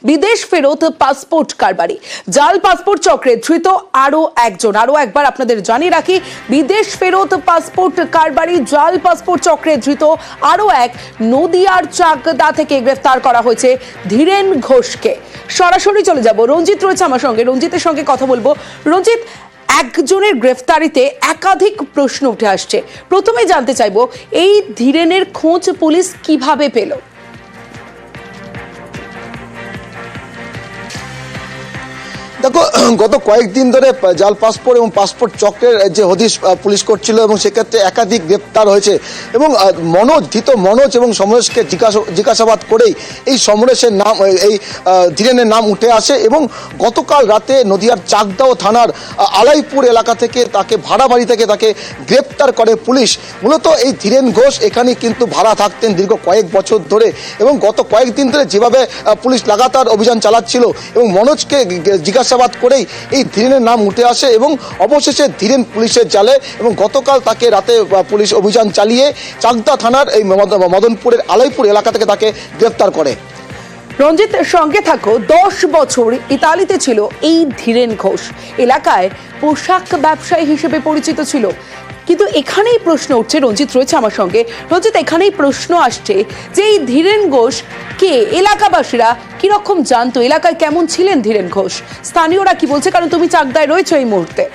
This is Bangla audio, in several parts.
বিদেশ ফেরত পাসপোর্ট কারবারি, জাল পাসপোর্ট চক্রে ধৃত আরো একজন। আরো একবার আপনাদের জানিয়ে রাখি, বিদেশ ফেরত পাসপোর্ট কারবারি, জাল পাসপোর্ট চক্রে ধৃত আরো এক নদিয়ার চাকদা থেকে গ্রেফতার করা হয়েছে ধীরেন ঘোষকে। সরাসরি চলে যাব, রঞ্জিত রয়েছে আমার সঙ্গে, রঞ্জিতের সঙ্গে কথা বলবো। রঞ্জিত, একজনের গ্রেফতারিতে একাধিক প্রশ্ন উঠে আসছে। প্রথমে জানতে চাইবো, এই ধীরেনের খোঁজ পুলিশ কিভাবে পেল? দেখো, গত কয়েকদিন ধরে জাল পাসপোর্ট এবং পাসপোর্ট চক্রের যে হদিশ পুলিশ করছিল এবং সেক্ষেত্রে একাধিক গ্রেপ্তার হয়েছে এবং ধৃত মনোজ এবং সমরেশকে জিজ্ঞাসাবাদ করেই এই সমরেশের নাম, এই ধীরেনের নাম উঠে আসে এবং গতকাল রাতে নদিয়ার চাকদাও থানার আলাইপুর এলাকা থেকে তাকে ভাড়া বাড়ি থেকে তাকে গ্রেপ্তার করে পুলিশ। মূলত এই ধীরেন ঘোষ এখানে কিন্তু ভাড়া থাকতেন দীর্ঘ কয়েক বছর ধরে এবং গত কয়েকদিন ধরে যেভাবে পুলিশ লাগাতার অভিযান চালাচ্ছিল এবং মনোজকে জিজ্ঞাসাবাদ করেই এই ধীরেনের নাম উঠে আসে এবং অবশেষে ধীরেন পুলিশের জালে এবং গতকাল তাকে রাতে পুলিশ অভিযান চালিয়ে চাকদা থানার এই মদনপুরের আলাইপুর এলাকা থেকে তাকে গ্রেফতার করে। রঞ্জিত, সঙ্গে থাকো। 10 বছর ইতালিতে ছিল এই ধীরেন ঘোষ, এলাকায় পোশাক ব্যবসায়ী হিসেবে পরিচিত ছিল। কিন্তু এখানেই প্রশ্ন উঠছে, রঞ্জিত রয়েছে আমার সঙ্গে। রঞ্জিত, এখানেই প্রশ্ন আসছে যে এই ধীরেন ঘোষ কে, এলাকাবাসীরা কিরকম জানতো, এলাকায় কেমন ছিলেন ধীরেন ঘোষ, স্থানীয়রা কি বলছে? কারণ তুমি চাকদায় রয়েছো এই মুহূর্তে।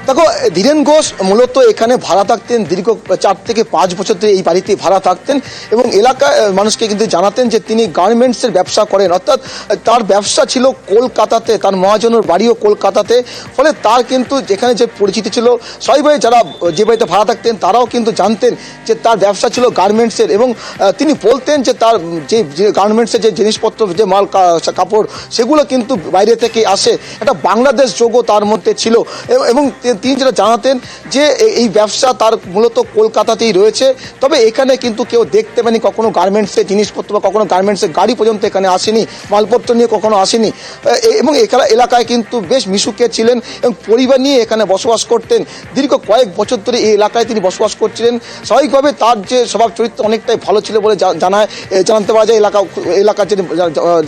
দেখো, ধীরেন ঘোষ মূলত এখানে ভাড়া থাকতেন দীর্ঘ 4 থেকে 5 বছর ধরে এই বাড়িতে ভাড়া থাকতেন এবং এলাকার মানুষকে কিন্তু জানাতেন যে তিনি গার্মেন্টসের ব্যবসা করেন, অর্থাৎ তার ব্যবসা ছিল কলকাতাতে, তার মহাজনের বাড়িও কলকাতাতে। ফলে তার কিন্তু যেখানে যে পরিচিতি ছিল, সবাই যারা যে বাড়িতে ভাড়া থাকতেন তারাও কিন্তু জানতেন যে তার ব্যবসা ছিল গার্মেন্টসের এবং তিনি বলতেন যে তার যে গার্মেন্টসের যে জিনিসপত্র, যে মাল কাপড়, সেগুলো কিন্তু বাইরে থেকে আসে, একটা বাংলাদেশ যোগও তার মধ্যে ছিল এবং তিনি যেটা জানাতেন যে এই ব্যবসা তার মূলত কলকাতাতেই রয়েছে। তবে এখানে কিন্তু কেউ দেখতে পায়নি কখনো গার্মেন্টসের জিনিসপত্র বা কখনো গার্মেন্টসের গাড়ি পর্যন্ত এখানে আসেনি, মালপত্র নিয়ে কখনো আসেনি এবং এলাকায় কিন্তু বেশ মিশুকে ছিলেন এবং পরিবার নিয়ে এখানে বসবাস করতেন। দীর্ঘ কয়েক বছর ধরে এই এলাকায় তিনি বসবাস করছিলেন। স্বাভাবিকভাবে তার যে স্বভাব চরিত্র অনেকটাই ভালো ছিল বলে জানতে পারা যায়। এলাকার যে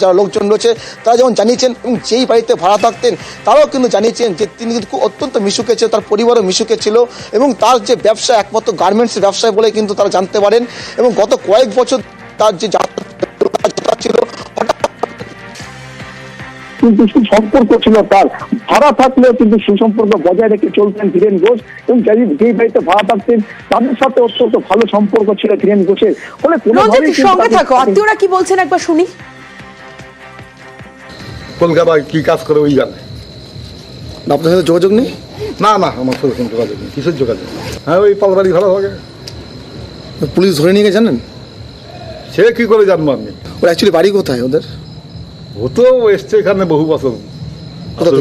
যারা লোকজন রয়েছে তারা যেমন জানিয়েছেন এবং যেই বাড়িতে ভাড়া থাকতেন তারাও কিন্তু জানিয়েছেন যে তিনি কিন্তু অত্যন্ত মিশুকে ছিল, তার পরিবারও মিশুকে ছিল এবং তার যে ব্যবসা একমাত্র গার্মেন্টস ব্যবসায় বলে কিন্তু তারা জানতে পারেন এবং গত কয়েক বছর তার যে ছিল কিন্তু সুসম্পর্ক ছিল, তার ভাড়া থাকলেও কিন্তু সুসম্পর্ক বজায় রেখে চলতেন ধীরেন ঘোষ এবং যেই বাড়িতে ভাড়া থাকতেন তাদের সাথে অত্যন্ত ভালো সম্পর্ক ছিল ধীরেন ঘোষের। ফলে সঙ্গে থাকো, আত্মীয়রা কি বলছেন একবার শুনি। কলকাতায় কি কাজ করে ওই জানে, আপনার সাথে যোগাযোগ নেই? না না, আমার সাথে কোনো যোগাযোগ নেই। কিসের যোগাযোগ? হ্যাঁ, ওই পালবাড়ি ভালো হবে। পুলিশ ধরে নিয়ে গেছে জানেন? সে কি করে জানবো আমি? ওর অ্যাকচুয়ালি বাড়ি কোথায় ওদের? ও তো এসছে এখানে বহু বছর,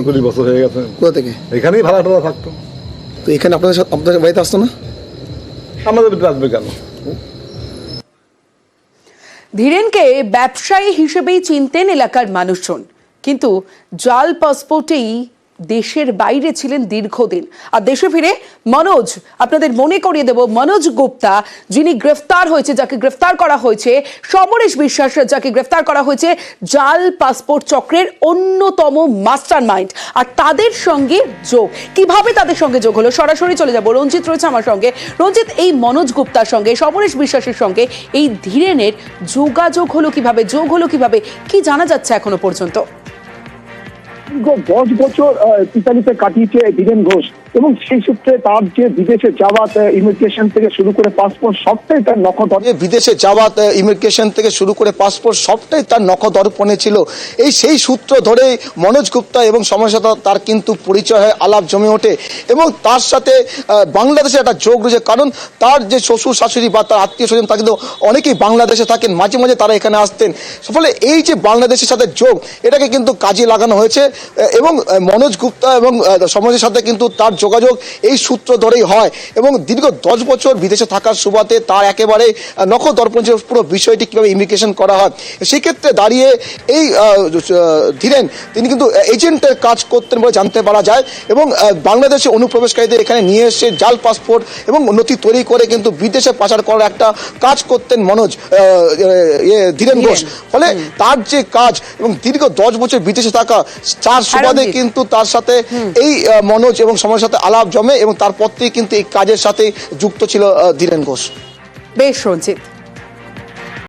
20 বছর হয়ে গেছে। কোথা থেকে? এখানেই ভাড়া টাড়া থাকতো। তো এখানে আপনাদের বাড়িতে আসতো না? আমাদের বাড়িতে আসবে কেন? ধীরেনকে ব্যবসায়ী হিসেবেই চিনতেন এলাকার মানুষজন, কিন্তু জাল পাসপোর্টেই দেশের বাইরে ছিলেন দীর্ঘদিন। আর দেশে ফিরে মনোজ, আপনাদের মনে করিয়ে দেব, মনোজ গুপ্তা যিনি গ্রেফতার হয়েছে, যাকে গ্রেফতার করা হয়েছে, সমরেশ বিশ্বাস যাকে গ্রেফতার করা হয়েছে, জাল পাসপোর্ট চক্রের অন্যতম মাস্টার মাইন্ড। আর তাদের সঙ্গে যোগ, কিভাবে তাদের সঙ্গে যোগ হলো, সরাসরি চলে যাব। রঞ্জিত রয়েছে আমার সঙ্গে। রঞ্জিত, এই মনোজ গুপ্তার সঙ্গে, সমরেশ বিশ্বাসের সঙ্গে এই ধীরেনের যোগাযোগ হলো কিভাবে, যোগ হলো কিভাবে, কি জানা যাচ্ছে এখনো পর্যন্ত? 10 বছর ইতালিতে কাটিয়েছে ধীরেন ঘোষ এবং সেই সূত্রে তার যে বিদেশে যাওয়া ইমিগ্রেশন থেকে শুরু করে পাসপোর্ট সবটাই তার নখদর্পণে, বিদেশে যাওয়া ইমিগ্রেশন থেকে শুরু করে পাসপোর্ট সবটাই তার নখদর্পণে ছিল। সেই সূত্র ধরে মনোজ গুপ্তা এবং সমরেশের সাথে তার কিন্তু পরিচয় হয়, আলাপ জমে ওঠে এবং তার সাথে বাংলাদেশের একটা যোগ রয়েছে। কারণ তার যে শ্বশুর শাশুড়ি বা তার আত্মীয় স্বজন তা কিন্তু অনেকেই বাংলাদেশে থাকেন, মাঝে মাঝে তারা এখানে আসতেন। ফলে এই যে বাংলাদেশের সাথে যোগ, এটাকে কিন্তু কাজে লাগানো হয়েছে এবং মনোজ গুপ্তা এবং সমরেশের সাথে কিন্তু তার যোগাযোগ এই সূত্র ধরেই হয় এবং দীর্ঘ 10 বছর বিদেশে থাকার সুবাদে তার একেবারে নখর দর্পণ যে পুরো বিষয়টি কিভাবে ইমিগ্রেশন করা হয় সেক্ষেত্রে দাঁড়িয়ে এই ধীরেন তিনি কিন্তু এজেন্টের কাজ করতেন বলে জানতে পারা যায় এবং বাংলাদেশে অনুপ্রবেশকারীদের এখানে নিয়ে এসে জাল পাসপোর্ট এবং নথি তৈরি করে কিন্তু বিদেশে পাচার করার একটা কাজ করতেন মনোজ ধীরেন ঘোষ। ফলে তার যে কাজ এবং দীর্ঘ 10 বছর বিদেশে থাকা তার সুবাদে কিন্তু তার সাথে এই মনোজ এবং সময়ের সাথে আলাপ জমে এবং তারপর থেকে কিন্তু এই কাজের সাথে যুক্ত ছিল ধীরেন ঘোষ। বেশ রঞ্জিত।